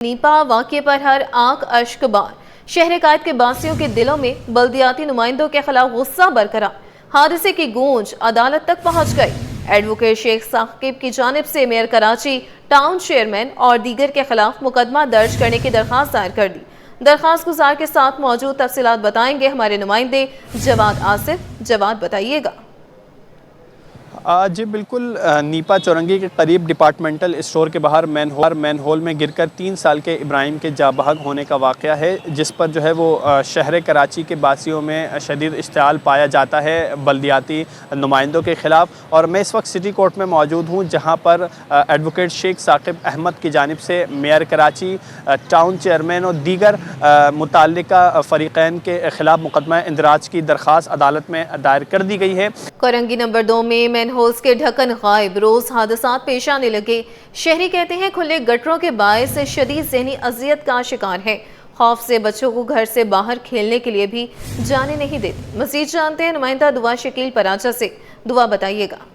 Nipah वाक़ये पर हर आंख अश्क बार। शहर कायद के बासियों के दिलों में बल्दियाती नुमाइंदों के खिलाफ गुस्सा बरकरार। हादसे की गूंज अदालत तक पहुंच गई। एडवोकेट शेख साकिब की जानिब से मेयर कराची, टाउन चेयरमैन और दीगर के खिलाफ मुकदमा दर्ज करने की दरखास्त दायर कर दी। दरखास्त गुजार के साथ मौजूद तफसीलात बताएंगे हमारे नुमाइंदे जवाद आसिफ। जवाद, बताइएगा। जी बिल्कुल, नीपा चौरंगी के करीब डिपार्टमेंटल स्टोर के बाहर मैन होल में गिरकर 3 साल के इब्राहिम के जाबहक होने का वाक़या है, जिस पर जो है वो शहर कराची के बासियों में शदीद इश्तिआल पाया जाता है बल्दियाती नुमाइंदों के ख़िलाफ़। और मैं इस वक्त सिटी कोर्ट में मौजूद हूँ, जहाँ पर एडवोकेट शेख साकिब अहमद की जानिब से मेयर कराची, टाउन चेयरमैन और दीगर मुतल्लिका फ़रीक़ैन के ख़िलाफ़ मुकदमा इंदराज की दरख्वास्त अदालत में दायर कर दी गई है। कोरंगी नंबर 2 में मैनहोल्स के ढक्कन गायब, रोज हादसात पेश आने लगे। शहरी कहते हैं खुले गटरों के बायस शदीद ज़हनी अजियत का शिकार है। खौफ से बच्चों को घर से बाहर खेलने के लिए भी जाने नहीं देते। मज़ीद जानते हैं नुमाइंदा दुआ शकील पराचा से। दुआ, बताइएगा।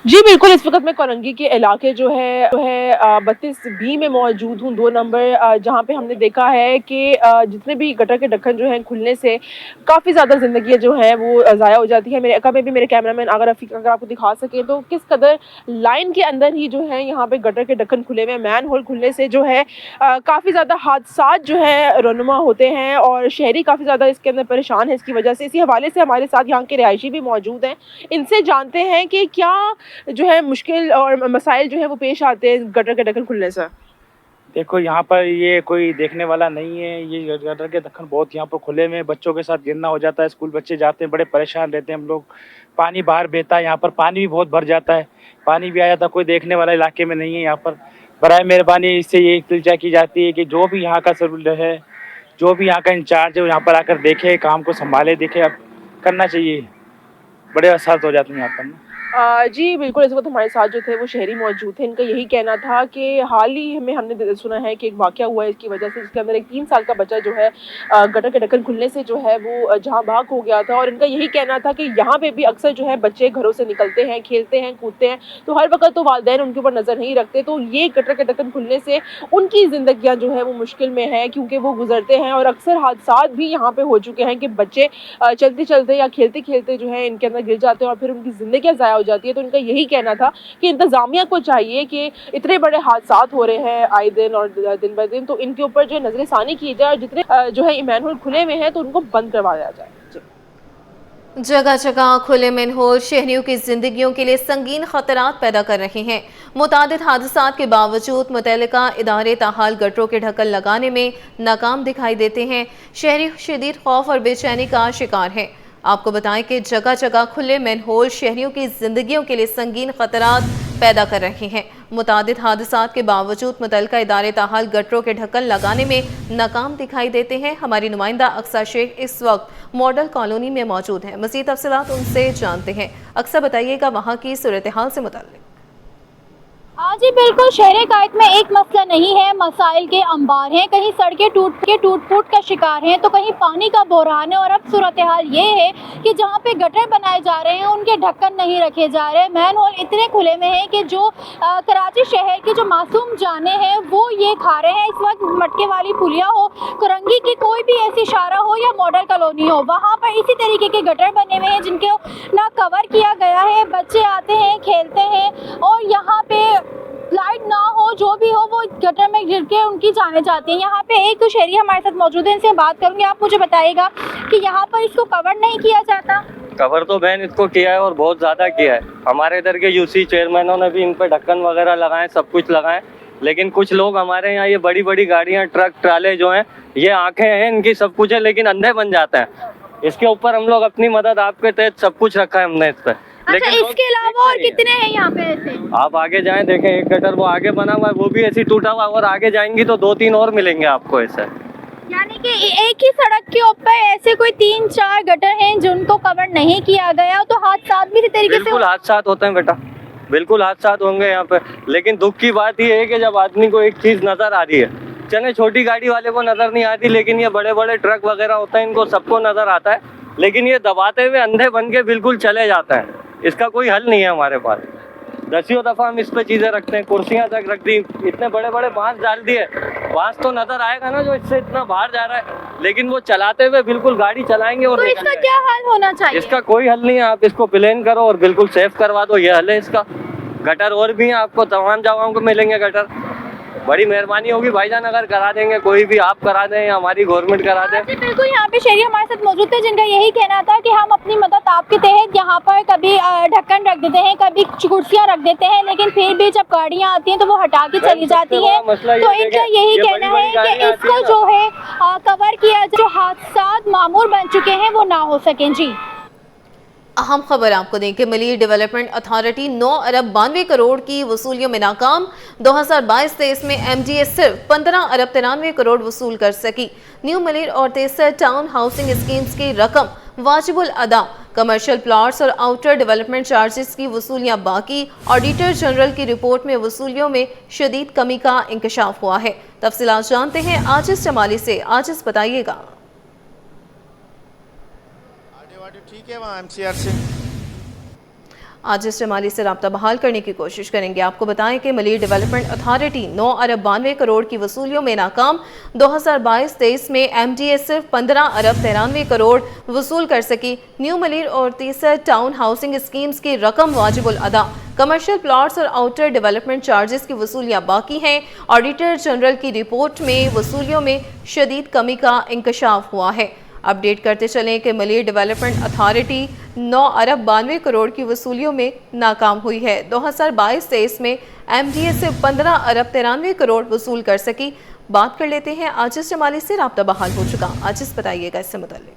जी बिल्कुल, इस वक्त मैं कोरंगी के इलाके जो है 32B में मौजूद हूँ, 2 नंबर, जहाँ पे हमने देखा है कि जितने भी गटर के ढक्कन जो हैं खुलने से काफ़ी ज़्यादा ज़िंदगी जो है वो ज़ाया हो जाती है। मेरे अका में भी मेरे कैमरामैन अगर आपको दिखा सकें तो किस कदर लाइन के अंदर ही जो है यहाँ पे गटर के ढक्कन खुले हुए हैं। मैन होल खुलने से जो है काफ़ी ज़्यादा हादसात जो है रनुमा होते हैं और शहरी काफ़ी ज़्यादा इसके अंदर परेशान है इसकी वजह से। इसी हवाले से हमारे साथ यहाँ के रिहायशी भी मौजूद हैं, इनसे जानते हैं कि क्या जो है मुश्किल और मसाइल जो है वो पेश आते हैं गटर के ढक्कन खुलने से। देखो, यहाँ पर ये कोई देखने वाला नहीं है। ये गटर के ढक्कन बहुत यहाँ पर खुले में बच्चों के साथ गिरना हो जाता है। स्कूल बच्चे जाते हैं, बड़े परेशान रहते हैं हम लोग। पानी बाहर बहता है, यहाँ पर पानी भी बहुत भर जाता है, पानी भी आ जाता है। कोई देखने वाला इलाके में नहीं है यहाँ पर। बराए मेहरबानी इससे ये इल्तिजा की जाती है कि जो भी यहाँ का सर्विल है, जो भी यहाँ का इंचार्ज है, वो यहाँ पर आकर देखे, काम को संभाले, देखे। अब करना चाहिए, बड़े असर हो जाते हैं यहाँ पर। जी बिल्कुल, इस वक्त हमारे साथ जो थे वो शहरी मौजूद थे। इनका यही कहना था कि हाल ही में हमने सुना है कि एक वाक़या हुआ है इसकी वजह से, जिसके अंदर एक 3 साल का बच्चा जो है गटर के ढक्कन खुलने से जो है वो जहाँ भाग हो गया था। और इनका यही कहना था कि यहाँ पे भी अक्सर जो है बच्चे घरों से निकलते हैं, खेलते हैं, कूदते हैं, तो हर वक्त तो वालिदैन उनके ऊपर नज़र नहीं रखते। तो ये गटर के ढक्कन खुलने से उनकी ज़िंदगियाँ जो है वो मुश्किल में है, क्योंकि वो गुजरते हैं और अक्सर हादसात भी यहाँ पर हो चुके हैं कि बच्चे चलते चलते या खेलते खेलते जो है इनके अंदर गिर जाते हैं और फिर उनकी ज़िंदगियाँ ज़ाया हो जाती है। तो इनका यही कहना था कि इंतज़ामिया को चाहिए कि इतने बड़े हादसात हो रहे हैं आए दिन और दिन ब दिन, तो इनके ऊपर जो नजरसानी की जाए और जितने जो है मैनहोल खुले हुए हैं तो उनको बंद करवाया जाए। जगह जगह खुले मैनहोल शहरियों की जिंदगियों के लिए संगीन खतरात पैदा कर रहे हैं। मुतादिद हादसात के बावजूद मुतल्लिका इदारे ताहाल गटरों के ढक्कन लगाने में नाकाम दिखाई देते हैं। शहरी शदीद खौफ और बेचैनी का शिकार है। आपको बताएं कि जगह जगह खुले मैनहोल शहरियों की जिंदगियों के लिए संगीन खतरात पैदा कर रहे हैं। मुतादिद हादसात के बावजूद मुतल्लिका इदारे ताहाल गटरों के ढक्कन लगाने में नाकाम दिखाई देते हैं। हमारी नुमाइंदा अक्सा शेख इस वक्त मॉडल कॉलोनी में मौजूद है। मज़ीद तफसीलात उनसे जानते हैं। अक्सा, बताइएगा वहाँ की सूरत हाल से मुताल्लिक। हाँ जी बिल्कुल, शहर कायद में एक मसला नहीं है, मसाइल के अंबार हैं। कहीं सड़कें टूट फूट का शिकार हैं, तो कहीं पानी का बहरान है। और अब सूरत हाल ये है कि जहाँ पे गटर बनाए जा रहे हैं उनके ढक्कन नहीं रखे जा रहे। मैन होल इतने खुले में हैं कि जो कराची शहर की जो मासूम जाने हैं वो ये खा रहे हैं। इस वक्त मटके वाली पुलिया हो, कोरंगी की कोई भी ऐसी इशारा हो या मॉडल कॉलोनी हो, वहाँ पर इसी तरीके के गटर बने हुए हैं जिनको ना कवर किया गया है। बच्चे आते हैं, खेलते हैं और यहाँ पे लाइट ना हो, जो भी हो, वो गटर में गिर के उनकी जाने जाती हैं। यहाँ पे एक शहरी हमारे साथ मौजूद है, इनसे बात करूँगी। आप मुझे बताइएगा कि यहाँ पर इसको कवर नहीं किया जाता? कवर तो बहन इसको किया है और बहुत ज़्यादा किया है। हमारे इधर के यूसी चेयरमैनों ने भी इन पर ढक्कन वगैरह लगाए, सब कुछ लगाए। लेकिन कुछ लोग हमारे यहाँ ये बड़ी बड़ी गाड़ियाँ, ट्रक, ट्राले जो हैं, ये आँखें हैं इनकी, सब कुछ है, लेकिन अंधे बन जाते हैं। इसके ऊपर हम लोग अपनी मदद आपके तहत सब कुछ रखा है हमने इस पर। अच्छा, इसके अलावा और कितने हैं यहाँ पे ऐसे? आप आगे जाएं, देखें, एक गटर वो आगे बना हुआ है, वो भी ऐसी टूटा हुआ, और आगे जाएंगी तो 2-3 और मिलेंगे आपको ऐसे। यानी कि एक ही सड़क के ऊपर ऐसे कोई 3-4 गटर हैं जिनको कवर नहीं किया गया, तो हादसात भी इसी तरीके से। बिल्कुल हादसात होते हैं बेटा, बिल्कुल हादसात होंगे यहाँ पे। लेकिन दुख की बात ये है कि जब आदमी को एक चीज नजर आ रही है, चले छोटी गाड़ी वाले को नजर नहीं आती, लेकिन ये बड़े बड़े ट्रक वगैरह होते हैं, इनको सबको नजर आता है, लेकिन ये दबाते हुए अंधे बन के बिल्कुल चले जाते हैं। इसका कोई हल नहीं है हमारे पास। 10 दफा हम इस पे चीजें रखते हैं, कुर्सियां तक रख दी, इतने बड़े बड़े बांस डाल दिए। बांस तो नजर आएगा ना जो इससे इतना बाहर जा रहा है, लेकिन वो चलाते हुए बिल्कुल गाड़ी चलाएंगे और तो निकल इसका जाएंगे। क्या हल होना चाहिए? इसका कोई हल नहीं है, आप इसको प्लेन करो और बिल्कुल सेफ करवा दो, ये हल है इसका। गटर और भी हैं, आपको तमाम जगहों को मिलेंगे गटर। बड़ी मेहरबानी होगी भाईजान अगर करा देंगे, कोई भी आप करा दें या हमारी गवर्नमेंट करा दे। जी बिल्कुल, यहाँ पे शहरी हमारे साथ मौजूद थे जिनका यही कहना था कि हम अपनी मदद आपके तहत यहाँ पर कभी ढक्कन रख देते हैं, कभी कुर्सियाँ रख देते हैं, लेकिन फिर भी जब गाड़ियाँ आती हैं तो वो हटा के चली जाती हैं। तो इनका यही कहना है कि इसको जो है कवर किया, जो हादसा मामूल बन चुके हैं वो ना हो सकें। जी अहम खबर आपको दें कि मलिर डेवलपमेंट अथॉरिटी 9 अरब 92 करोड़ की वसूलियों में नाकाम। 2022-23 में एमडीए सिर्फ 15 अरब 93 करोड़ वसूल कर सकी। न्यू मलिर और तेसर टाउन हाउसिंग स्कीम्स की रकम वाजिबुल अदा। कमर्शियल प्लॉट्स और आउटर डेवलपमेंट चार्जेस की वसूलियां बाकी। ऑडिटर जनरल की रिपोर्ट में वसूलियों में शदीद कमी का इंकशाफ हुआ है। तफसीलात जानते हैं आजिज जमाली से। आजिज बताइएगा। ठीक है, वहाँ एमसीआर से आजिज जमाली से रब्ता बहाल करने की कोशिश करेंगे। आपको बताएं कि मलिर डेवलपमेंट अथॉरिटी 9 अरब 92 करोड़ की वसूलियों में नाकाम। 2022-23 में एमडीए सिर्फ 15 अरब 93 करोड़ वसूल कर सकी। न्यू मलिर और तीसर टाउन हाउसिंग स्कीम्स की रकम वाजिबुल अदा। कमर्शियल प्लॉट्स और आउटर डेवलपमेंट चार्जेस की वसूलियां बाकी हैं। ऑडिटर जनरल की रिपोर्ट में वसूलियों में शदीद कमी का इंकशाफ हुआ है। अपडेट करते चलें कि मलिर डेवलपमेंट अथॉरिटी 9 अरब 92 करोड़ की वसूलियों में नाकाम हुई है। 2022-23 में एमडीए से 15 अरब 93 करोड़ वसूल कर सकी। बात कर लेते हैं आजिज जमाली से, राब्ता बहाल हो चुका। आजिज बताइएगा इससे मुताल्लिक।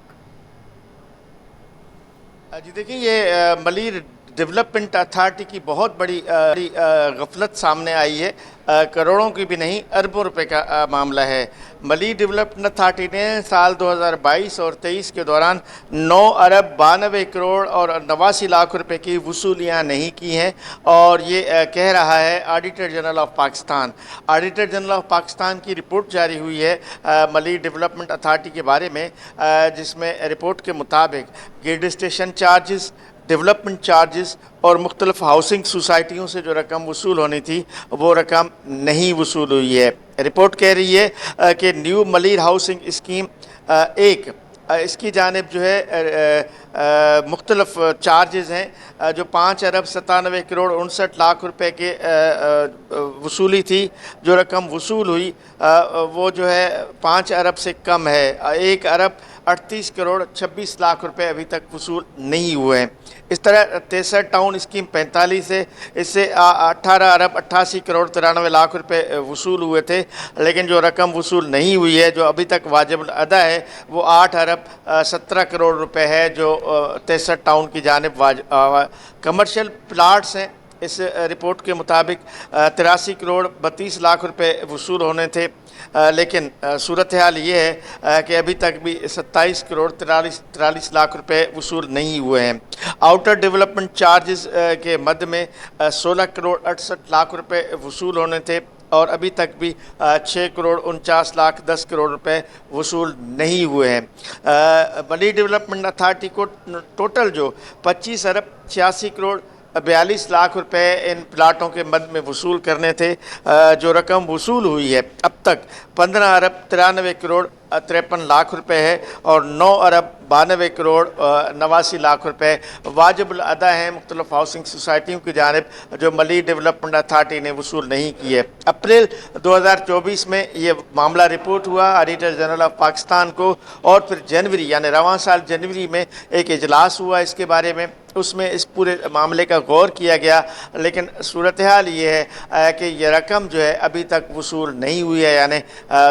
जी देखिए, ये मलिर डेवलपमेंट अथॉरिटी की बहुत बड़ी गफलत सामने आई है। करोड़ों की भी नहीं, अरबों रुपए का मामला है। मलिर डेवलपमेंट अथॉरिटी ने साल 2022 और 23 के दौरान 9 अरब 92 करोड़ और 89 लाख रुपए की वसूलियां नहीं की हैं, और ये कह रहा है auditor general of Pakistan. Auditor general of Pakistan की रिपोर्ट जारी हुई है मलिर डेवलपमेंट अथॉरिटी के बारे में, जिसमें रिपोर्ट के मुताबिक grid station charges, development charges और मुख्तलिफ हाउसिंग सोसाइटियों से जो रकम वसूल होनी थी वो रकम नहीं वसूल हुई है। रिपोर्ट कह रही है कि न्यू मलिर हाउसिंग स्कीम इसकी जानिब जो है मुख्तलिफ चार्जेस हैं जो 5 अरब 97 करोड़ 59 लाख रुपए के वसूली थी। जो रकम वसूल हुई वो जो है 5 अरब से कम है। 1 अरब 38 करोड़ 26 लाख रुपए अभी तक वसूल नहीं हुए हैं। इस तरह तेसर टाउन स्कीम 45 है, इससे 18 अरब 88 करोड़ 93 लाख रुपए वसूल हुए थे, लेकिन जो रकम वसूल नहीं हुई है, जो अभी तक वाजिब अदा है, वो 8 अरब 17 करोड़ रुपए है जो तेसर टाउन की जानिब कमर्शियल प्लाट्स हैं। इस रिपोर्ट के मुताबिक 83 करोड़ 32 लाख रुपए वसूल होने थे, लेकिन सूरत हाल ये है कि अभी तक भी 27 करोड़ 43 लाख रुपए वसूल नहीं हुए हैं। आउटर डेवलपमेंट चार्जेस के मद में 16 करोड़ 68 लाख रुपए वसूल होने थे, और अभी तक भी 6 करोड़ 49 लाख 10 करोड़ रुपए वसूल नहीं हुए हैं। मलिर डेवलपमेंट अथॉरिटी को टोटल जो 25 अरब 86 करोड़ 42 लाख रुपए इन प्लाटों के मद में वसूल करने थे। जो रकम वसूल हुई है अब तक 15 अरब 93 करोड़ 53 लाख रुपए है, और 9 अरब 92 करोड़ 89 लाख रुपए वाजिबुल अदा हैं मुख्तलिफ हाउसिंग सोसाइटियों की जानिब, जो मलिर डेवलपमेंट अथॉरिटी ने वसूल नहीं की है। अप्रैल 2024 में ये मामला रिपोर्ट हुआ ऑडिटर जनरल ऑफ पाकिस्तान को, और फिर जनवरी यानी रवां साल जनवरी में एक इजलास हुआ इसके बारे में। उसमें इस पूरे मामले का गौर किया गया, लेकिन सूरत हाल ये है कि ये रकम जो है अभी तक वसूल नहीं हुई है, यानी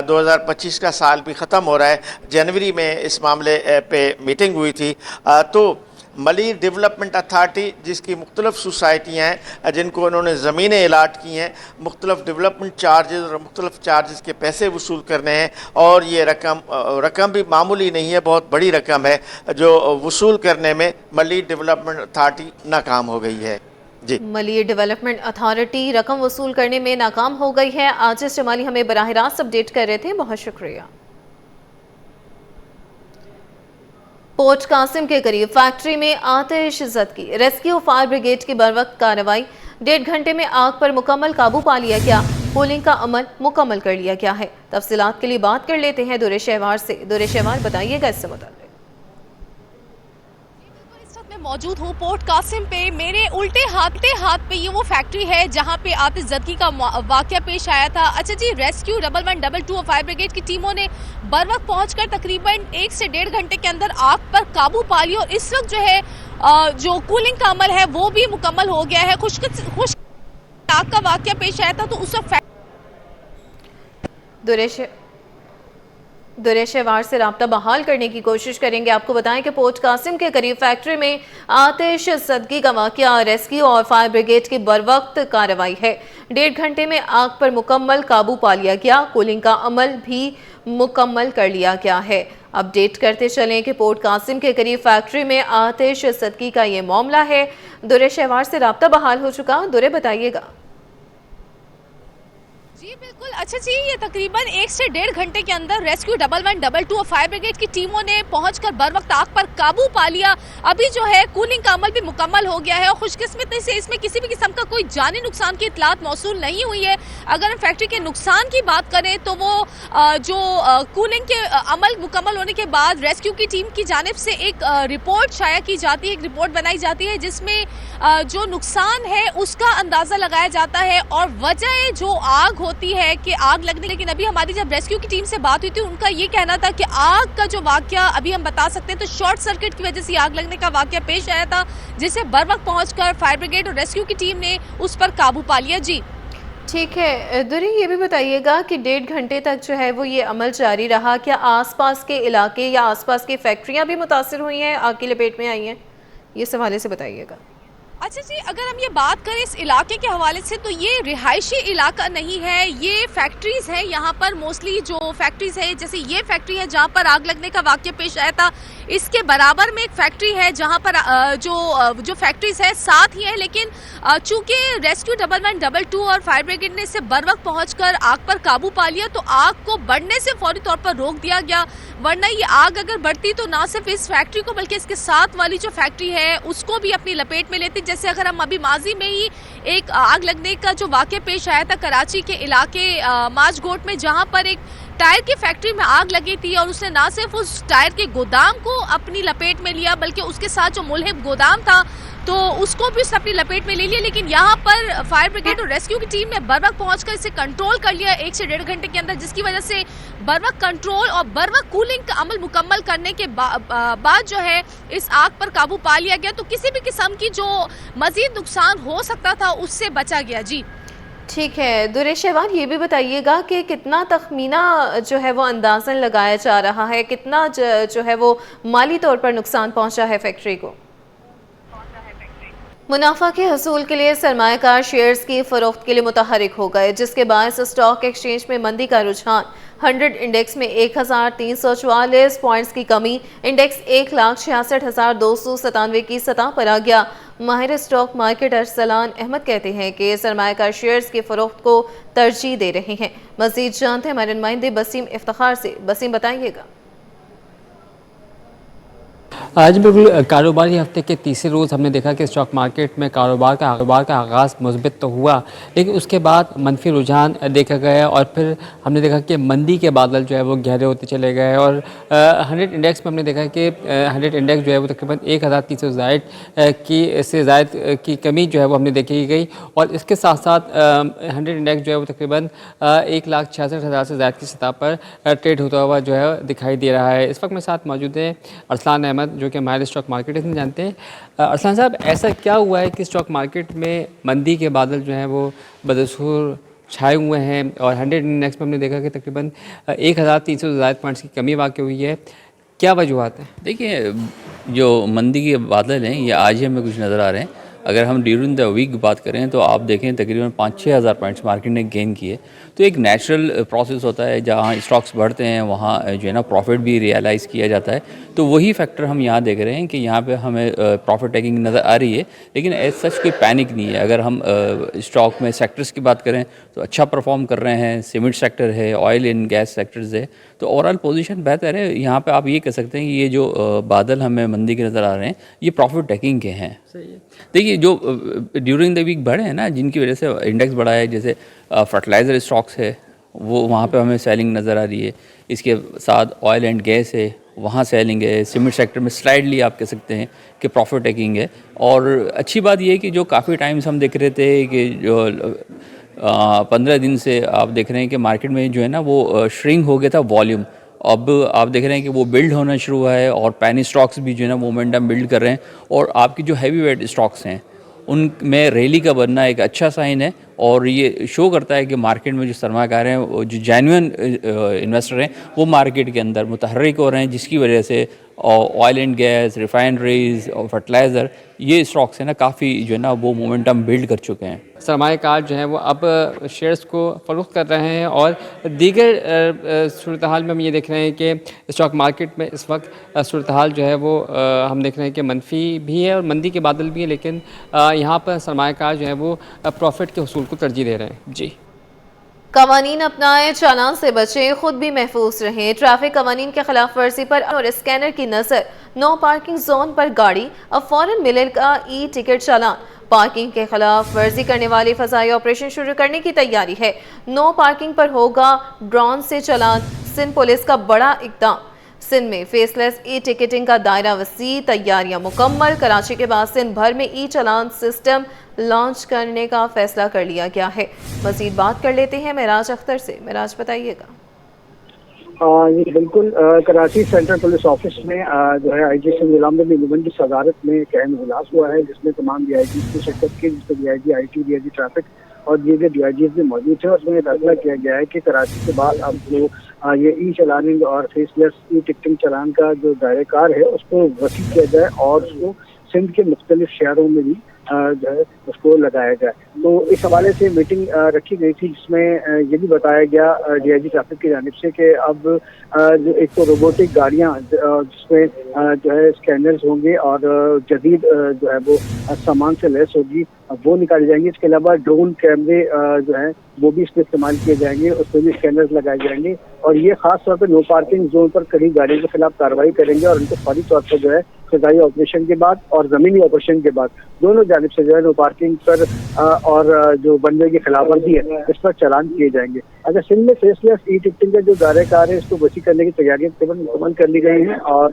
2025 का साल भी ख़त्म हो रहा है। जनवरी में इस मामले पे मीटिंग हुई थी, तो मलिर डेवलपमेंट अथॉरिटी जिसकी मुख्तलिफ सोसाइटियाँ हैं जिनको उन्होंने ज़मीनें अलाट की हैं, मुख्तलिफ डेवलपमेंट चार्जेस और मुख्तलिफ चार्जेस के पैसे वसूल करने हैं, और ये रकम भी मामूली नहीं है, बहुत बड़ी रकम है जो वसूल करने में मलिर डेवलपमेंट अथॉरिटी नाकाम हो गई है। जी, मलिर डेवलपमेंट अथॉरिटी रकम वसूल करने में नाकाम हो गई है। आजिज जमाली हमें बराह रास्त अपडेट कर रहे थे, बहुत शुक्रिया। पोर्ट कासिम के करीब फैक्ट्री में आतिश ज़द की, रेस्क्यू फायर ब्रिगेड की बरवक्त कार्रवाई। 1.5 घंटे में आग पर मुकम्मल काबू पा लिया गया। कूलिंग का अमल मुकम्मल कर लिया गया है। तफसीलात के लिए बात कर लेते हैं दुरे शहवार से। दुरे शहवार, बताइएगा इससे मुताल्लिक। मौजूद हूँ पोर्ट कासिम पे। मेरे उल्टे हाथ पे ये वो फैक्ट्री है जहाँ पे आतिशज़दगी का वाकया पेश आया था। अच्छा जी, रेस्क्यू 1112 और फायर ब्रिगेड की टीमों ने बर वक्त पहुँचकर तकरीबन 1 से 1.5 घंटे के अंदर आग पर काबू पा लिया और इस वक्त जो है जो कूलिंग का अमल है वो भी मुकम्मल हो गया है। खुश आग का वाकया पेश आया था तो उस वक्त दुरे शहवार से राब्ता बहाल करने की कोशिश करेंगे। आपको बताएं कि पोर्ट कासिम के करीब फैक्ट्री में आतिशज़दगी का वाकया, रेस्क्यू और फायर ब्रिगेड की बरवक्त कार्रवाई है। 1.5 घंटे में आग पर मुकम्मल काबू पा लिया गया। कूलिंग का अमल भी मुकम्मल कर लिया गया है। अपडेट करते चलें कि पोर्ट कासिम के करीब फैक्ट्री में आतिशज़दगी का ये मामला है। दुरे शहवार से राब्ता बहाल हो चुका। दुरे, बताइएगा। जी बिल्कुल। अच्छा जी, ये तकरीबन 1 से 1.5 घंटे के अंदर रेस्क्यू 1112 और फायर ब्रिगेड की टीमों ने पहुंचकर बर वक्त आग पर काबू पा लिया। अभी जो है कूलिंग का अमल भी मुकम्मल हो गया है और खुशकिस्मती से इसमें किसी भी किस्म का कोई जानी नुकसान की इतलात मौसूल नहीं हुई है। अगर हम फैक्ट्री के नुकसान की बात करें तो वो जो कूलिंग के अमल मुकम्मल होने के बाद रेस्क्यू की टीम की जानिब से एक रिपोर्ट शाया की जाती है, एक रिपोर्ट बनाई जाती है जिसमें जो नुकसान है उसका अंदाज़ा लगाया जाता है और वजह जो आग होती है कि आग लगने। लेकिन अभी हमारी जब रेस्क्यू की टीम से बात हुई थी उनका ये कहना था कि आग का जो वाकया अभी हम बता सकते हैं तो शॉर्ट सर्किट की वजह से आग लगने का वाकया पेश आया था, जिसे बर वक्त पहुंचकर फायर ब्रिगेड और रेस्क्यू की टीम ने उस पर काबू पा लिया। जी ठीक है दुरी, ये भी बताइएगा कि 1.5 घंटे तक जो है वो ये अमल जारी रहा। क्या आसपास के इलाके या आसपास की फैक्ट्रियां भी मुतासिर हुई हैं, आग की लपेट में आई हैं? ये इस हवाले से बताइएगा। अच्छा जी, अगर हम ये बात करें इस इलाके के हवाले से तो ये रिहायशी इलाका नहीं है, ये फैक्ट्रीज है। यहाँ पर मोस्टली जो फैक्ट्रीज है, जैसे ये फैक्ट्री है जहाँ पर आग लगने का वाकया पेश आया था, इसके बराबर में एक फैक्ट्री है जहाँ पर जो फैक्ट्रीज है साथ ही है। लेकिन चूंकि रेस्क्यू 1112 और फायर ब्रिगेड ने इससे बर वक्त पहुँचकर आग पर काबू पा लिया तो आग को बढ़ने से फौरी तौर पर रोक दिया गया। वरना ये आग अगर बढ़ती तो ना सिर्फ इस फैक्ट्री को बल्कि इसके साथ वाली जो फैक्ट्री है उसको भी अपनी लपेट में लेती। जैसे अगर हम अभी माजी में ही एक आग लगने का जो वाकया पेश आया था कराची के इलाके माजगोट में, जहां पर एक टायर की फैक्ट्री में आग लगी थी और उसने ना सिर्फ उस टायर के गोदाम को अपनी लपेट में लिया बल्कि उसके साथ जो मुल्हिब गोदाम था तो उसको भी उसने अपनी लपेट में ले लिया। लेकिन यहाँ पर फायर ब्रिगेड और रेस्क्यू की टीम ने बर वक्त पहुंचकर इसे कंट्रोल कर लिया 1 से 1.5 घंटे के अंदर, जिसकी वजह से बर वक्त कंट्रोल और बर वक्त कूलिंग का अमल मुकम्मल करने के बाद जो है इस आग पर काबू पा लिया गया। तो किसी भी किस्म की जो मजीद नुकसान हो सकता था उससे बचा गया। जी ठीक है दुरे शहवार, ये भी बताइएगा कि कितना तखमीना जो है वो अंदाज़न लगाया जा रहा है, कितना जो है वो माली तौर पर नुकसान पहुंचा है फैक्ट्री को? मुनाफा के हसूल के लिए सरमायाकार शेयर्स की फरोख्त के लिए मुतहरिक हो गए, जिसके बायस स्टॉक एक्सचेंज में मंदी का रुझान। 100 इंडेक्स में 1344 पॉइंट्स की कमी, इंडेक्स 1,66,297 की सतह पर आ गया। माहिर स्टॉक मार्केट अरसलान अहमद कहते हैं कि सरमायाकार शेयर्स की फरोख्त को तरजीह दे रहे हैं। मज़ीद जानते हैं हमारे नुमाइंदे बसीम इफ्तिखार से। बसीम, बताइएगा। आज बिल्कुल कारोबारी हफ्ते के तीसरे रोज़ हमने देखा कि स्टॉक मार्केट में कारोबार का आगाज़ मुस्बित तो हुआ, लेकिन उसके बाद मनफी रुझान देखा गया और फिर हमने देखा कि मंदी के बादल जो है वो गहरे होते चले गए। और 100 इंडेक्स में हमने देखा कि 100 इंडेक्स जो है वो तकरीबन 1300 से ज़ायद की कमी जो है वो हमने देखी गई। और इसके साथ साथ 100 इंडेक्स जो है वो तकरीबन 1,66,000 से ज़ायद की सतह पर ट्रेड होता हुआ जो है दिखाई दे रहा है। इस वक्त मेरे साथ मौजूद है अरसलान अहमद, जो कि हमारे स्टॉक मार्केट से जानते हैं। अरसलान साहब, ऐसा क्या हुआ है कि स्टॉक मार्केट में मंदी के बादल जो हैं वो बदसूर छाए हुए हैं और 100 इंडेक्स में हमने देखा कि तकरीबन 1,300 से ज़्यादा पॉइंट्स की कमी वाक़ई हुई है? क्या वजूहत है? देखिए, जो मंदी के बादल हैं ये आज ही हमें कुछ नज़र आ रहे हैं। अगर हम ड्यूरिंग द वीक बात करें तो आप देखें तकरीबन 5-6 हज़ार पॉइंट्स मार्केट ने गेन किए। तो एक नेचुरल प्रोसेस होता है, जहाँ स्टॉक्स बढ़ते हैं वहाँ जो है ना प्रॉफिट भी रियलाइज़ किया जाता है। तो वही फैक्टर हम यहाँ देख रहे हैं कि यहाँ पे हमें प्रॉफिट टेकिंग नज़र आ रही है, लेकिन एज सच कोई पैनिक नहीं है। अगर हम स्टॉक में सेक्टर्स की बात करें तो अच्छा परफॉर्म कर रहे हैं, सीमेंट सेक्टर है, ऑयल एंड गैस सेक्टर्स है, तो ओवरऑल पोजीशन बेहतर है। यहाँ पे आप ये कह सकते हैं कि ये जो बादल हमें मंदी के नज़र आ रहे हैं ये प्रॉफिट टेकिंग के हैं। देखिए जो ड्यूरिंग द वीक बढ़े हैं ना, जिनकी वजह से इंडेक्स बढ़ा है, जैसे फर्टिलाइज़र स्टॉक्स है वो वहाँ पे हमें सेलिंग नज़र आ रही है। इसके साथ ऑयल एंड गैस है, वहाँ सेलिंग है। सीमेंट सेक्टर में स्लाइडली आप कह सकते हैं कि प्रॉफिट टेकिंग है। और अच्छी बात ये है कि जो काफ़ी टाइम्स हम देख रहे थे कि जो 15 दिन से आप देख रहे हैं कि मार्केट में जो है ना वो श्रिंक हो गया था वॉल्यूम, अब आप देख रहे हैं कि वो बिल्ड होना शुरू हुआ है और पैनी स्टॉक्स भी जो है ना मोमेंटम बिल्ड कर रहे हैं। और आपकी जो हैवी वेट स्टॉक्स हैं उनमें रैली का बनना एक अच्छा साइन है, और ये शो करता है कि मार्केट में जो सरमाकार हैं, जो जेन्युइन इन्वेस्टर हैं, वो मार्केट के अंदर मुतहर्रिक हो रहे हैं, जिसकी वजह से ऑयल एंड गैस, रिफाइनरीज और फर्टिलाइज़र ये स्टॉक्स हैं ना काफ़ी जो है ना वो मोमेंटम बिल्ड कर चुके हैं। सरमाएकार जो है वो अब शेयर्स को फ़रोख्त कर रहे हैं, और दीगर सूरत हाल में हम ये देख रहे हैं कि स्टॉक मार्केट में इस वक्त सूरत हाल जो है वो हम देख रहे हैं कि मनफी भी है और मंदी के बादल भी है, लेकिन यहाँ पर सरमाएकार जो है वो प्रॉफिट के हसूल को तरजीह दे रहे हैं। जी, कवानीन अपनाएं, चालान से बचें, खुद भी महफूज रहें। ट्रैफिक कवानीन के खिलाफ वर्जी पर और स्कैनर की नज़र। नो पार्किंग जोन पर गाड़ी, अब फौरन मिलेगा ई टिकट चालान। पार्किंग के खिलाफ वर्जी करने वाली फजाई ऑपरेशन शुरू करने की तैयारी है। नो पार्किंग पर होगा ड्रोन से चालान। सिंध पुलिस का बड़ा इक़दाम। सिंध में फेसलेस ई टिकटिंग का दायरा वसी, तैयारियां मुकम्मल। कराची के बाद सिंध भर में ई चालान सिस्टम लॉन्च करने का फैसला कर लिया गया है। मजीद बात कर लेते हैं मेराज अख्तर से। मेराज बताइएगा। ये बिल्कुल कराची सेंट्रल पुलिस ऑफिस में जो है IGP गुलाम नबी निगम की सदारत में एक अहम इजलास हुआ है, जिसमें तमाम DIGs की शिरकत की, जिसमें DIG IT, DIG ट्रैफिक और दीगर DIGs भी मौजूद थे। उसमें फैसला किया गया है कि कराची के बाद अब जो ये ई चलानिंग और फेसलेस ई टिकटिंग चलान का जो दायरेकार है उसको वसी किया जाए और उसको सिंध के मुख्तलिफ शहरों में भी जो है उसको लगाया जाए। तो इस हवाले से मीटिंग रखी गई थी, जिसमें ये भी बताया गया DIG ट्रैफिक की जानिब से कि अब जो एक तो रोबोटिक गाड़ियाँ जिसमें जो है स्कैनर्स होंगे और जदीद जो है वो सामान से लैस होगी, वो निकाली जाएंगी। इसके अलावा ड्रोन कैमरे जो है वो भी इसमें इस्तेमाल किए जाएंगे, उस पर भी स्कैनर्स लगाए जाएंगे। और ये खास तौर पर नो पार्किंग जोन पर कड़ी गाड़ियों के खिलाफ कार्रवाई करेंगे और उनको फौरी तौर पर जो है फिजाई ऑपरेशन के बाद और ज़मीनी ऑपरेशन के बाद दोनों जानिब से जो है नो पार्किंग पर और जो बनवे की खिलाफवर्जी है इस पर चालान किए जाएंगे। अच्छा, सिंध में फेसलेस ई टिकटिंग का जो दायरेकार है इसको वसी करने की तैयारियां तकरीबन मुकम्मल कर ली गई हैं और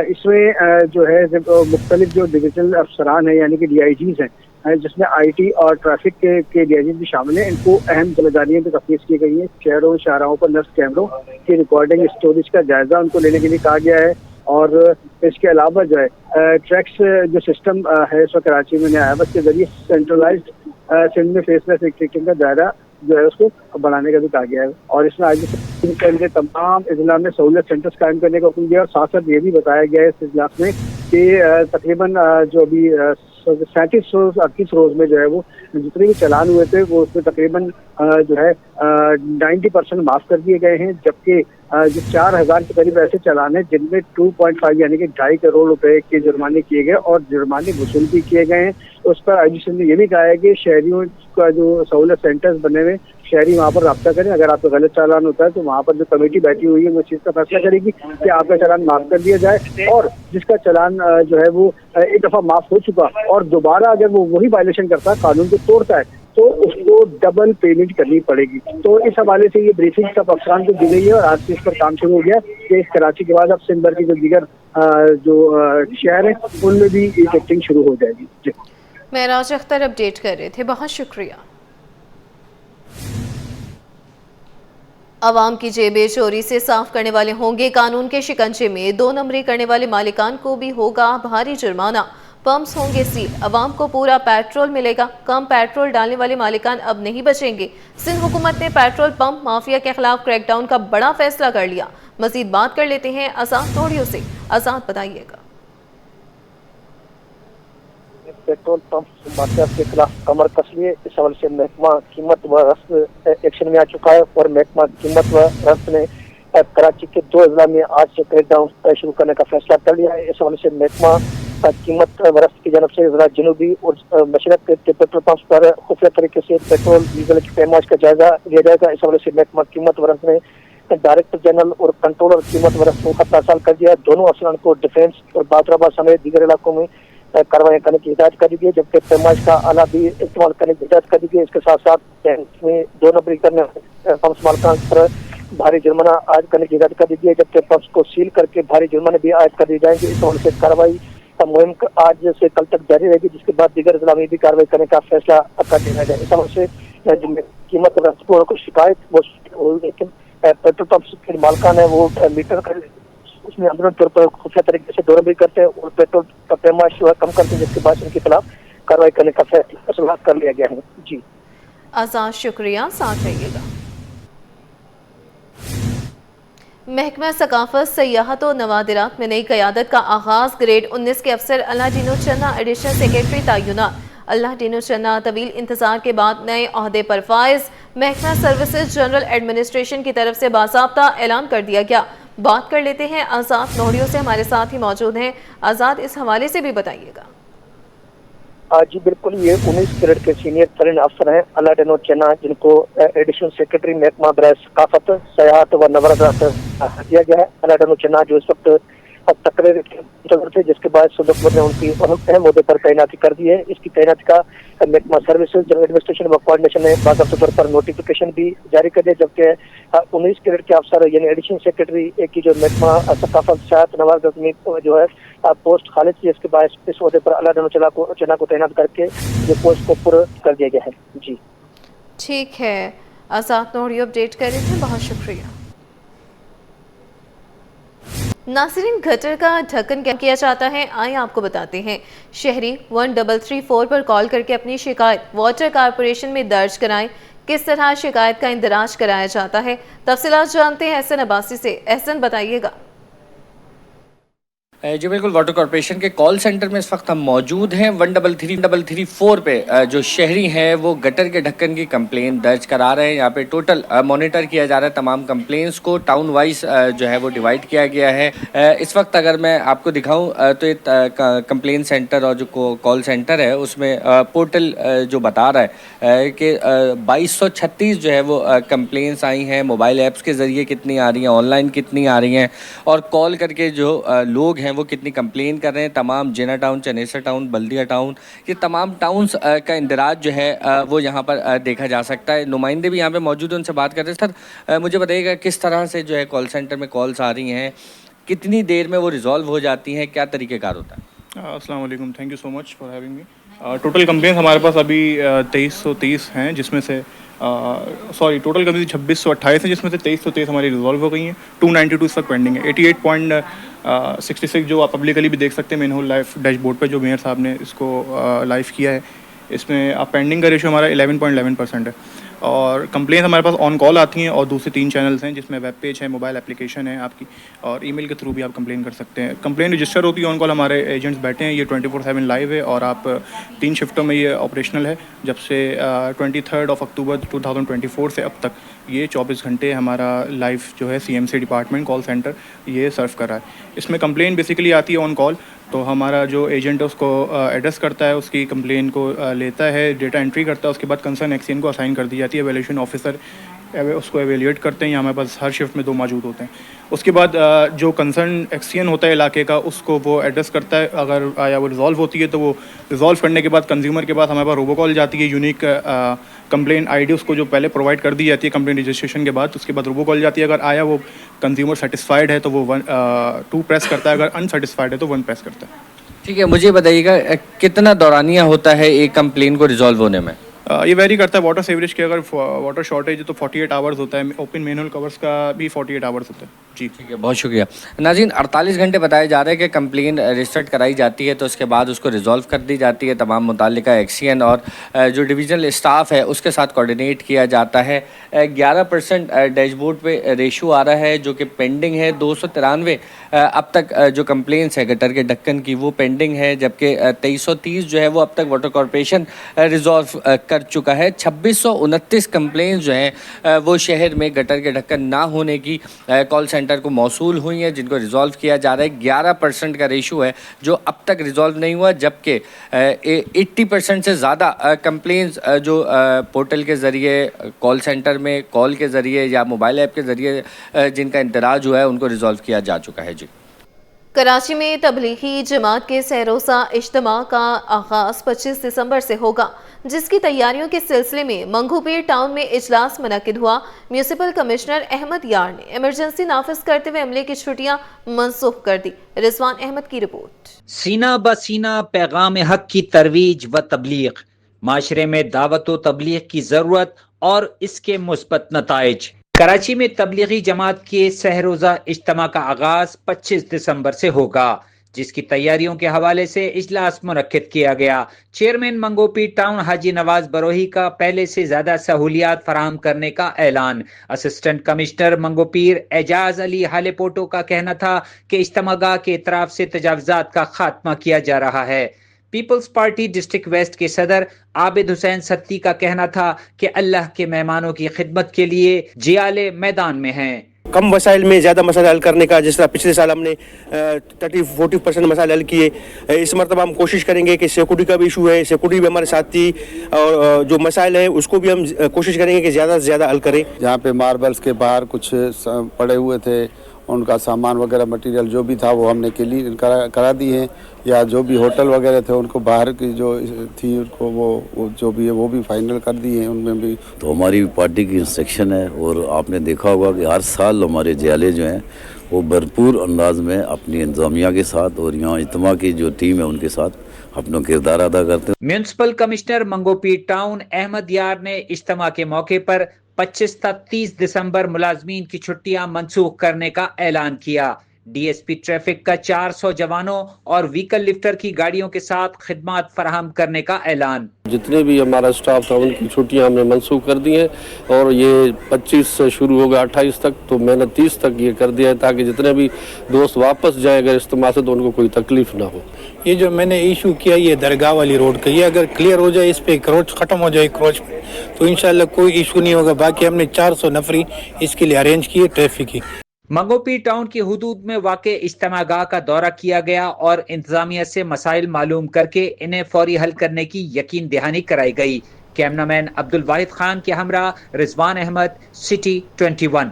इसमें जो है मुख्तलिफ जो डिविजनल अफसरान है यानी कि DIGs हैं, जिसमें IT और ट्रैफिक के DIGs भी शामिल हैं, इनको अहम जिम्मेदारियों पर तफवीज़ की गई है। शहरों शाहराहों पर नर्स कैमरों की रिकॉर्डिंग स्टोरेज का जायजा उनको लेने के लिए कहा गया है। और इसके अलावा जो है ट्रैक्स जो सिस्टम है इस वक्त कराची में नया है, बस के जरिए सेंट्रलाइज्ड सिंध में फेसलेस टिकटिंग का दायरा जो है उसको बढ़ाने का भी कहा गया है। और इसमें आज के तमाम इजला में सहूलियत सेंटर्स कायम करने का हुक्म दिया और साथ साथ ये भी बताया गया है इस इजलास में कि तकरीबन जो अभी 37 रोज 38 रोज में जो है वो जितने भी चालान हुए थे वो उसमें तकरीबन जो है 90% माफ कर दिए गए हैं, जबकि जो 4000 के करीब ऐसे चालान हैं जिनमें 2.5 यानी कि 2.5 करोड़ रुपए के जुर्माने किए गए और जुर्माने वसूल भी किए गए हैं। उस पर IGP ने ये भी कहा है कि शहरियों का जो सहूलत सेंटर्स बने हुए शहरी वहाँ पर रब्ता करें, अगर आपका गलत चालान होता है तो वहाँ पर जो कमेटी बैठी हुई है वो चीज़ का फैसला करेगी कि आपका चालान माफ कर दिया जाए, और जिसका चालान जो है वो एक दफ़ा माफ हो चुका और दोबारा अगर वो वही वायलेशन करता है, कानून को तोड़ता है, तो उसको डबल पेमेंट करनी पड़ेगी। तो इस हवाले से ये ब्रीफिंग सब अफसरान को दी गई है और आज से इस पर काम शुरू हो गया कि इस कराची के बाद अब सिंध भर की जो दीगर जो शहर हैं उनमें भी ये टेस्टिंग शुरू हो जाएगी। जी, मेराज अख्तर अपडेट कर रहे थे, बहुत शुक्रिया। अवाम की जेबें चोरी से साफ करने वाले होंगे कानून के शिकंजे में। 2 नंबरी करने वाले मालिकान को भी होगा भारी जुर्माना। पंप्स होंगे सील, अवाम को पूरा पेट्रोल मिलेगा। कम पेट्रोल डालने वाले मालिकान अब नहीं बचेंगे। सिंध हुकूमत ने पेट्रोल पंप माफिया के खिलाफ क्रैकडाउन का बड़ा फैसला कर लिया। मजीद बात कर लेते हैं आजाद तोड़ियों से। आजाद बताइएगा। पेट्रोल पंप माफिया के खिलाफ कमर कस लिए। इस हवाले से महकमा कीमत व रफ्त एक्शन में आ चुका है और महकमा कीमत व रफ्त ने कराची के 2 अजला में आज से क्रैकडाउन शुरू करने का फैसला कर लिया है। इस हवाले से महकमा कीमत व रफ्त की जानब से ज़रा जनूबी और मशरक के पेट्रोल पंप पर खुफिया तरीके से पेट्रोल डीजल की पैमाइश का जायजा लिया जाएगा। इस हवाले से महकमा कीमत व रफ्त ने डायरेक्टर जनरल और कंट्रोलर कीमत व रफ्त को खत अरसाल कर दिया है। दोनों अफसरान को डिफेंस और बादराबाद समेत दीगर इलाकों में कार्रवाई करने की हिदायत कर दी गई है, जबकि पैमाइश का आला भी इस्तेमाल करने की हिदायत कर दी गई है। इसके साथ साथ में 2 नंबरी करने पंप मालिकान पर भारी जुर्माना आयद करने की हिदायत कर दी गई है, जबकि पंप्स को सील करके भारी जुर्माने भी आयद कर दिए जाएंगे। इस हवाले से कार्रवाई का मुहिम आज से कल तक जारी रहेगी, जिसके बाद दीगर जिला में भी कार्रवाई करने का फैसला कर लिया जाएगा। इस हवाले से कीमत को शिकायत वो लेकिन पेट्रोल पंप के मालिकान है वो मीटर कर उसमें अंदरूनी तौर पर खुफिया तरीके से 2 नंबरी करते हैं और पेट्रोल का पैमाइश कम करते हैं, जिसके बाद उनके खिलाफ कार्रवाई करने का फैसला कर लिया गया है। जी आज़ाद, शुक्रिया, साथ रहिएगा। महकमा सकाफत, सयाहत और नवादिरात में नई क़यादत का आगाज़। ग्रेड 19 के अफसर अल्लादीन चन्ना एडिशनल सेक्रेटरी तय्युनात। अल्लादीन चन्ना तवील इंतजार के बाद नए अहदे पर फाइज। महकमा सर्विसेज जनरल एडमिनिस्ट्रेशन की तरफ से बाज़ाब्ता ऐलान कर दिया गया। बात कर लेते हैं आज़ाद नोहरियों से, हमारे साथ ही मौजूद हैं। आज़ाद, इस हवाले से भी बताइएगा। जी बिल्कुल, ये 19 ग्रेड के सीनियर तरीन अफसर हैं अल्लादीन चन्ना, जिनको एडिशनल सेक्रेटरी महकमा बराए सकाफत, सयाहत व नवादिरात दिया गया है। अल्लादीन चन्ना जो इस वक्त तकरीर थे, जिसके बाद सदर हुकूमत ने उनकी अहम मुद्दे पर तैनाती कर दी है। इसकी तैनाती का महकमा सर्विसेज जनरल एडमिनिस्ट्रेशन व कोऑर्डिनेशन ने बाकायदा तौर पर नोटिफिकेशन भी जारी कर दिया, जबकि 19 ग्रेड के अफसर यानी एडिशनल सेक्रेटरी की जो महकमा सकाफत, सयाहत, नवादिरात में जो है पोस्ट खाली थी, इसके बाद इस वजह पर अल्लादीन चन्ना को तैनात करके ये पोस्ट को पूरा कर दिया गया है। जी ठीक है, आज़ाद नोहरियो अपडेट कर रहे थे, बहुत शुक्रिया। नासिरीन, गटर का ढक्कन क्या किया जाता है, आइए आपको बताते हैं। शहरी 1334 पर कॉल करके अपनी शिकायत वाटर कारपोरेशन में दर्ज कराएं। किस तरह शिकायत का इंदराज कराया जाता है, तफसीलात जानते हैं एहसन अब्बासी से। एहसन, बताइएगा। जी बिल्कुल, वाटर कॉर्पोरेशन के कॉल सेंटर में इस वक्त हम मौजूद हैं। 1334 पे जो शहरी हैं वो गटर के ढक्कन की कंप्लेन दर्ज करा रहे हैं। यहाँ पे टोटल मॉनिटर किया जा रहा है तमाम कंप्लेंट्स को, टाउन वाइज जो है वो डिवाइड किया गया है। इस वक्त अगर मैं आपको दिखाऊं तो ये कंप्लेन सेंटर और जो कॉल सेंटर है उसमें पोर्टल जो बता रहा है कि 2236 जो है वो कंप्लेंट्स आई हैं। मोबाइल ऐप्स के ज़रिए कितनी आ रही हैं, ऑनलाइन कितनी आ रही हैं, और कॉल करके जो लोग हैं वो कितनी कंप्लेन कर रहे हैं। तमाम जिना टाउन, चनेसर टाउन, बल्दिया टाउन, ये तमाम टाउन्स का इंदराज जो है वो यहाँ पर देखा जा सकता है। नुमाइंदे भी यहाँ पे मौजूद हैं, उनसे बात करते हैं। सर मुझे बताइएगा किस तरह से जो है कॉल सेंटर में कॉल्स आ रही हैं, कितनी देर में वो रिजॉल्व हो जाती हैं, क्या तरीक़ेकार होता है? अस्सलाम वालेकुम, thank you so much for having me. Total complaints हमारे पास अभी 2330 हैं, जिसमें से टोटल कंप्लेंट्स 2628 हैं, जिसमें से 2330 हमारी रिजॉल्व हो गई हैं। 292 इस वक्त पेंडिंग है। 88.66 जो आप पब्लिकली भी देख सकते हैं मेन होल लाइव डैशबोर्ड पर, जो मेयर साहब ने इसको लाइव किया है। इसमें आप पेंडिंग का रेशो हमारा 11.11% है। और कंप्लेंट हमारे पास ऑन कॉल आती हैं और दूसरे 3 चैनल्स हैं, जिसमें वेब पेज है, मोबाइल एप्लीकेशन है आपकी, और ईमेल के थ्रू भी आप कंप्लेन कर सकते हैं। कंप्लेन रजिस्टर होती है ऑन कॉल, हमारे एजेंट्स बैठे हैं, ये 24/7 लाइव है और आप 3 शिफ्टों में ये ऑपरेशनल है। जब से 23 अक्टूबर 2024 से अब तक ये 24 घंटे हमारा लाइव जो है CMC डिपार्टमेंट कॉल सेंटर ये सर्व कर रहा है। इसमें कंप्लेन बेसिकली आती है ऑन कॉल, तो हमारा जो एजेंट है उसको एड्रेस करता है, उसकी कंप्लेन को लेता है, डेटा एंट्री करता है, उसके बाद कंसर्न एक्सीएन को असाइन कर दी जाती है। एवेल्यूशन ऑफिसर उसको एवेल्यूएट करते हैं, यहाँ हमारे पास हर शिफ्ट में 2 मौजूद होते हैं। उसके बाद जो कंसर्न एक्सीएन होता है इलाके का, उसको वो एड्रेस करता है। अगर या वो रिजॉल्व होती है तो वो रिजॉल्व करने के बाद कंज्यूमर के पास हमारे पास रोबोकॉल जाती है, यूनिक कंप्लेन आईडी उसको जो पहले प्रोवाइड कर दी जाती है कंप्लेन रजिस्ट्रेशन के बाद, उसके बाद रोबोकॉल जाती है। अगर आया वो कंज्यूमर सेटिस्फाइड है तो वो 2 प्रेस करता है, अगर अनसेटिस्फाइड है तो 1 प्रेस करता है। ठीक है, मुझे बताइएगा कितना दौरानिया होता है एक कंप्लेन को रिजॉल्व होने में? ये वेरी करता है वाटर सीवरेज के। अगर वाटर शॉर्टेज है तो 48 आवर्स होता है, ओपन मैनुअल कवर्स का भी 48 आवर्स होता है। जी ठीक है, बहुत शुक्रिया नाज़रीन। 48 घंटे बताए जा रहे हैं कि कंप्लेन रजिस्टर्ड कराई जाती है तो उसके बाद उसको रिजॉल्व कर दी जाती है। तमाम मुताल्लिका एक्सीएन और जो डिविजनल स्टाफ है उसके साथ कोऑर्डिनेट किया जाता है। 11% डैशबोर्ड पे रेशो आ रहा है जो कि पेंडिंग है। 293 अब तक जो कंप्लेंट्स है गटर के ढक्कन की वो पेंडिंग है, जबकि 2330 जो है वो अब तक वाटर कॉरपोरेशन रिजॉल्व कर चुका है। 2629 कंप्लेंट्स जो हैं वो शहर में गटर के ढक्कन ना होने की कॉल सेंटर को मौसूल हुई हैं, जिनको रिजॉल्व किया जा रहा है। 11% का रेशो है जो अब तक रिजॉल्व नहीं हुआ, जबकि 80% से ज़्यादा कंप्लेंट्स जो पोर्टल के ज़रिए, कॉल सेंटर में कॉल के ज़रिए या मोबाइल ऐप के ज़रिए जिनका इंतराज हुआ है उनको रिजॉल्व किया जा चुका है। जी, कराची में तबलीगी जमात के सहरोसा इज्तिमा का आगाज 25 दिसंबर से होगा, जिसकी तैयारियों के सिलसिले में मंगूपीर टाउन में इजलास मुनक्किद हुआ। म्यूनिसिपल कमिश्नर अहमद यार ने इमरजेंसी नाफिज करते हुए अमले की छुट्टियां मनसूख कर दी। रिजवान अहमद की रिपोर्ट। सीना ब सीना पैगाम हक की तरवीज व तबलीग, माशरे में दावत व तबलीग की जरूरत और इसके मुस्बत नताइज। कराची में तबलीगी जमात के सहरोजा इज्तिमा का आगाज 25 दिसंबर से होगा, जिसकी तैयारियों के हवाले से इजलास मुनक्किद किया गया। चेयरमैन मंगोपीर टाउन हाजी नवाज बरोही का पहले से ज्यादा सहूलियात फराहम करने का ऐलान। असिस्टेंट कमिश्नर मंगोपीर एजाज अली हालेपोटो का कहना था कि इज्तिमागाह के इतराफ से तजावुजात का खात्मा किया जा रहा है। पीपल्स पार्टी डिस्ट्रिक्ट वेस्ट के सदर आबिद हुसैन सत्ती का कहना था कि अल्लाह के मेहमानों की खिदमत के लिए जियाले मैदान में हैं। कम वसाइल में ज़्यादा मसाइल हल करने का, जिस तरह पिछले साल हमने 30-40% मसाइल हल किए, इस मरतबा हम कोशिश करेंगे कि सिक्योरिटी का भी इशू है, सिक्योरिटी भी हमारे साथ थी, और जो मसाइल हैं उसको भी हम कोशिश करेंगे कि ज़्यादा से ज़्यादा हल करें। जहाँ पे मार्बल्स के बाहर कुछ पड़े हुए थे, उनका सामान वगैरह मटेरियल जो भी था वो हमने क्लीन करा दी है, या जो भी होटल वगैरह थे उनको बाहर की जो थी उनको वो जो भी है वो भी फाइनल कर दिए हैं। उनमें भी तो हमारी पार्टी की इंस्ट्रक्शन है, और आपने देखा होगा कि हर साल हमारे जियाले जो हैं वो भरपूर अंदाज में अपनी इंतजामिया के साथ और यहाँ इज्तिमा की जो टीम है उनके साथ अपना किरदार अदा करते हैं। Municipal commissioner Manghopir town Ahmed Yar ने इज्तिमा के मौके पर 25 तक 30 दिसंबर मुलाजमीन की छुट्टियां मनसूख करने का ऐलान किया। डीएसपी ट्रैफिक का 400 जवानों और व्हीकल लिफ्टर की गाड़ियों के साथ खिदमत फराहम करने का ऐलान। जितने भी हमारा स्टाफ था उनकी छुट्टियां हमने मनसूख कर दी हैं, और ये 25 से शुरू होगा 28 तक, तो मैंने 30 तक ये कर दिया है ताकि जितने भी दोस्त वापस जाए अगर इस्तेमाल से तो उनको कोई तकलीफ ना हो। ये जो मैंने इशू किया ये दरगाह वाली रोड का, ये अगर क्लियर हो जाए, इस पे क्रोच खत्म हो जाए क्रोच, तो इंशाल्लाह कोई इशू नहीं होगा। बाकी हमने 400 नफरी इसके लिए अरेंज किए ट्रैफिक की। मंगोपीर टाउन की हुदूद में वाक़े इज्तिमागाह का दौरा किया गया और इंतजामिया से मसाइल मालूम करके इन्हें फौरी हल करने की यकीन दहानी कराई गई। कैमरामैन अब्दुल वाहिद खान के हमरा रिजवान अहमद, सिटी 21।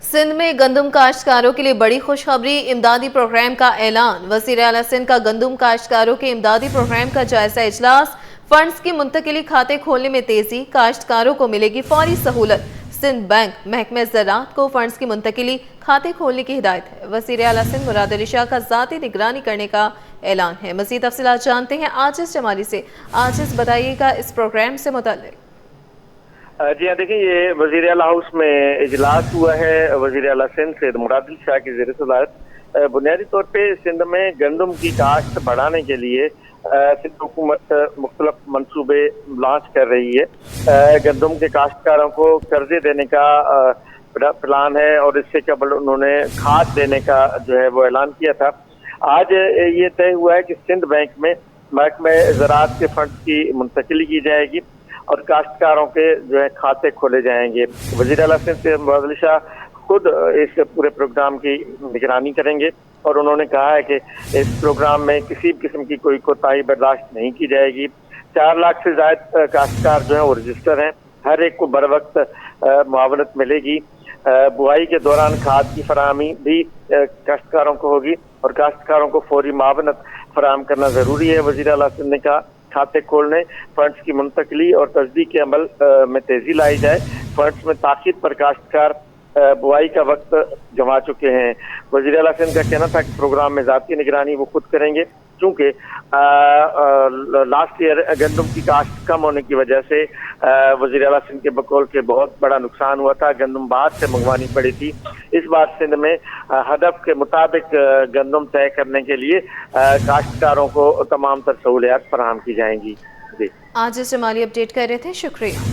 सिंध में गंदम काश्तकारों के लिए बड़ी खुशखबरी, इमदादी प्रोग्राम का ऐलान। वज़ीर आला सिंध का गंदम काश्तकारों के इमदादी प्रोग्राम का जायजा इजलास। फंड्स की मुंतकिली खाते खोलने में तेजी, काश्तकारों को मिलेगी फौरी सहूलत। सिंध बैंक महकमे ज़राअत को फंड्स की मुंतकिली खाते खोलने की हिदायत है। वज़ीर आला सिंध मुराद अली शाह का ज़ाती निगरानी करने का ऐलान है। मज़ीद तफ़सीलात जानते हैं आजिज़ जमाली से। आजिज़, बताइएगा इस प्रोग्राम से मुताल्लिक़। जी हाँ, देखिए ये वज़ीर आला हाउस में इजलास हुआ है। वज़ीर आला सिंध सैयद मुराद अली शाह की ज़ेर सदारत बुनियादी तौर पे सिंध में गंदम की काश्त बढ़ाने के लिए सिंध हुकूमत मुख्तलिफ मनसूबे लॉन्च कर रही है। गंदम के काश्तकारों को कर्जे देने का प्लान है, और इससे कबल उन्होंने खाद देने का जो है वो ऐलान किया था। आज ये तय हुआ है कि सिंध बैंक में महकमे ज़राअत के फंड की मुंतकिली की जाएगी और काश्तकारों के जो है खाते खोले जाएंगे। वज़ीर आला सिंध सैयद मुराद अली शाह खुद इस पूरे प्रोग्राम की निगरानी करेंगे, और उन्होंने कहा है कि इस प्रोग्राम में किसी किस्म की कोई कोताही बर्दाश्त नहीं की जाएगी। 4 लाख से ज़्यादा काश्तकार जो है वो रजिस्टर हैं, हर एक को बर वक्त मुआवनत मिलेगी। बुआई के दौरान खाद की फराहमी भी काश्तकारों को होगी, और काश्तकारों को फौरी मुआवनत फराहम करना ज़रूरी है। वज़ीर आला सिंध ने कहा खाते खोलने, फंड्स की मुंतकली और तस्दीक के अमल में तेजी लाई जाए। फंड्स में ताकीद पर काश्तकार बुआई का वक्त गंवा चुके हैं। वज़ीर आला सिंध का कहना था कि प्रोग्राम में ज़ाती निगरानी वो खुद करेंगे। चूँकि लास्ट ईयर गंदम की काश्त कम होने की वजह से वज़ीर आला सिंध के बकौल के बहुत बड़ा नुकसान हुआ था। गंदम बाहर से मंगवानी पड़ी थी। इस बार सिंध में हदफ के मुताबिक गंदम तय करने के लिए काश्तकारों को तमाम तर सहूलियात फराहम की जाएंगी। जी, आज इस माली अपडेट कर रहे थे, शुक्रिया।